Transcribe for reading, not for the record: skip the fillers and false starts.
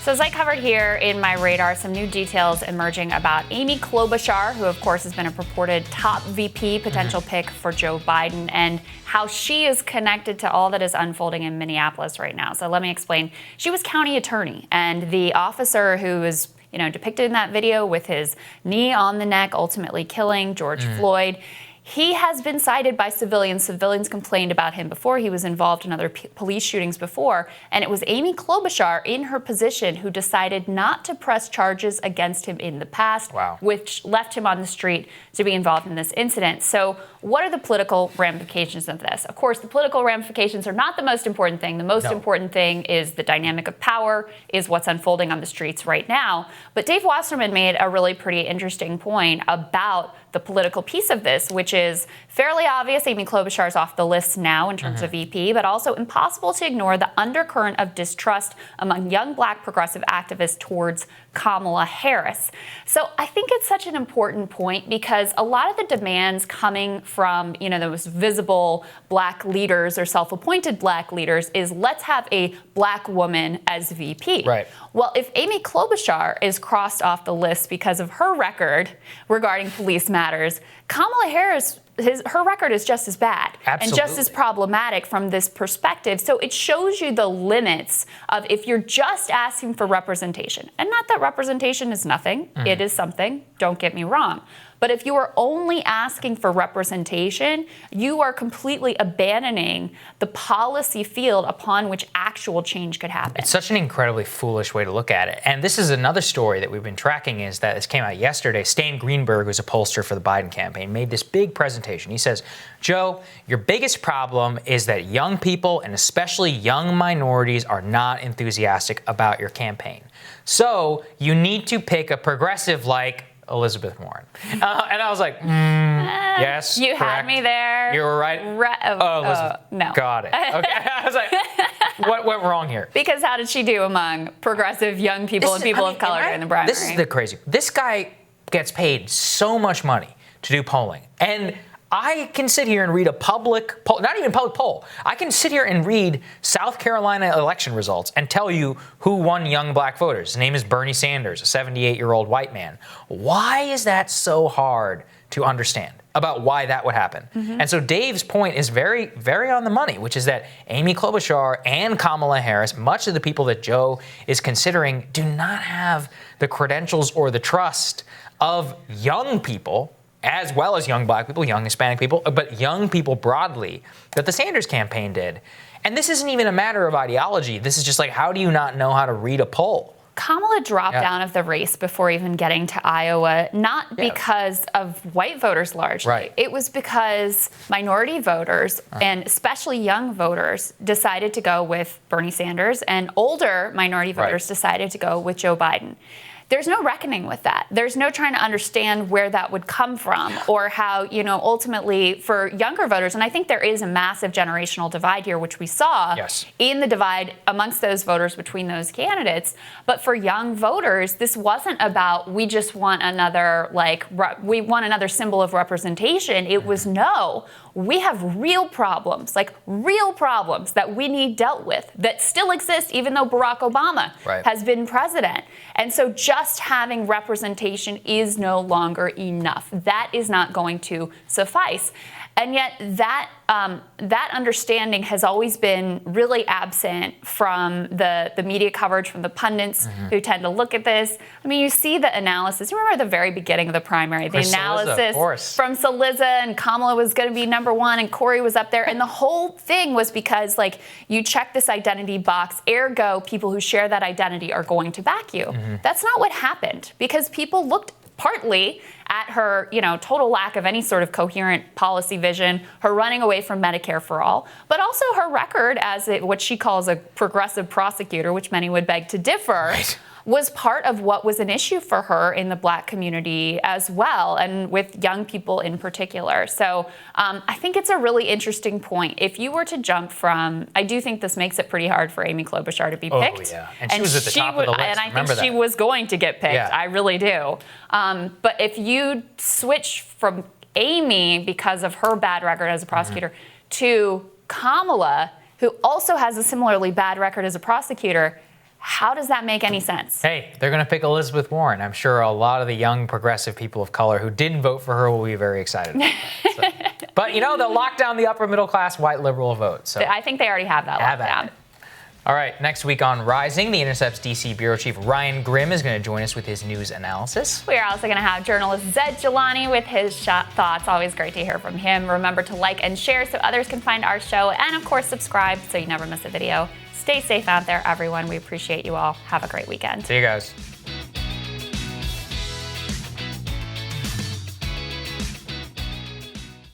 So as I covered here in my radar, some new details emerging about Amy Klobuchar, who of course has been a purported top VP potential pick for Joe Biden, and how she is connected to all that is unfolding in Minneapolis right now. So let me explain. She was county attorney, and the officer who was depicted in that video with his knee on the neck, ultimately killing George Floyd. He has been cited by civilians. Civilians complained about him before. He was involved in other police shootings before. And it was Amy Klobuchar in her position who decided not to press charges against him in the past, which left him on the street to be involved in this incident. So what are the political ramifications of this? Of course, the political ramifications are not the most important thing. The most important thing is the dynamic of power, is what's unfolding on the streets right now. But Dave Wasserman made a really pretty interesting point about the political piece of this, which is fairly obvious. Amy Klobuchar is off the list now in terms of VP, but also impossible to ignore the undercurrent of distrust among young Black progressive activists towards Kamala Harris. So I think it's such an important point because a lot of the demands coming from, those visible Black leaders or self-appointed Black leaders is let's have a Black woman as VP. Right. Well, if Amy Klobuchar is crossed off the list because of her record regarding police matters, Kamala Harris, her record is just as bad and just as problematic from this perspective. So it shows you the limits of if you're just asking for representation, and not that representation is nothing, it is something, don't get me wrong. But if you are only asking for representation, you are completely abandoning the policy field upon which actual change could happen. It's such an incredibly foolish way to look at it. And this is another story that we've been tracking is that this came out yesterday. Stan Greenberg, who's a pollster for the Biden campaign, made this big presentation. He says, Joe, your biggest problem is that young people and especially young minorities are not enthusiastic about your campaign. So you need to pick a progressive like Elizabeth Warren. And I was like, yes, you correct. Had me there. You were right. Elizabeth. No. Got it. Okay. I was like, what went wrong here? Because how did she do among progressive young people and people of color in the primary? This is the crazy. This guy gets paid so much money to do polling. And I can sit here and read a public poll, not even public poll. I can sit here and read South Carolina election results and tell you who won young Black voters. His name is Bernie Sanders, a 78-year-old white man. Why is that so hard to understand about why that would happen? And so Dave's point is very, very on the money, which is that Amy Klobuchar and Kamala Harris, much of the people that Joe is considering, do not have the credentials or the trust of young people, as well as young Black people, young Hispanic people, but young people broadly, that the Sanders campaign did. And this isn't even a matter of ideology. This is just like, how do you not know how to read a poll? Kamala dropped out of the race before even getting to Iowa, not because of white voters largely. Right. It was because minority voters, and especially young voters, decided to go with Bernie Sanders, and older minority voters decided to go with Joe Biden. There's no reckoning with that. There's no trying to understand where that would come from or how, ultimately for younger voters, and I think there is a massive generational divide here, which we saw in the divide amongst those voters between those candidates. But for young voters, this wasn't about we just want another, we want another symbol of representation. It was no, we have real problems that we need dealt with that still exist even though Barack Obama has been president. And so just having representation is no longer enough. That is not going to suffice. And yet that understanding has always been really absent from the media coverage, from the pundits who tend to look at this. I mean, you see the analysis. You remember at the very beginning of the primary, the analysis from Saliza, and Kamala was going to be number one and Corey was up there. And the whole thing was because, you check this identity box, ergo people who share that identity are going to back you. That's not what happened because people looked partly at her, total lack of any sort of coherent policy vision, her running away from Medicare for all, but also her record as what she calls a progressive prosecutor, which many would beg to differ, was part of what was an issue for her in the Black community as well, and with young people in particular. So I think it's a really interesting point. If you were to jump from, I do think this makes it pretty hard for Amy Klobuchar to be picked. Oh, yeah. And she was at the top of the list. And I think she was going to get picked. I really do. But if you switch from Amy because of her bad record as a prosecutor to Kamala, who also has a similarly bad record as a prosecutor, How does that make any sense? Hey, they're going to pick Elizabeth Warren. I'm sure a lot of the young progressive people of color who didn't vote for her will be very excited about that. So. But, they'll lock down the upper middle class white liberal vote. So I think they already have that locked down. All right, next week on Rising, The Intercept's DC Bureau Chief Ryan Grimm is going to join us with his news analysis. We are also going to have journalist Zed Jelani with his thoughts. Always great to hear from him. Remember to like and share so others can find our show. And, of course, subscribe so you never miss a video. Stay safe out there, everyone. We appreciate you all. Have a great weekend. See you guys.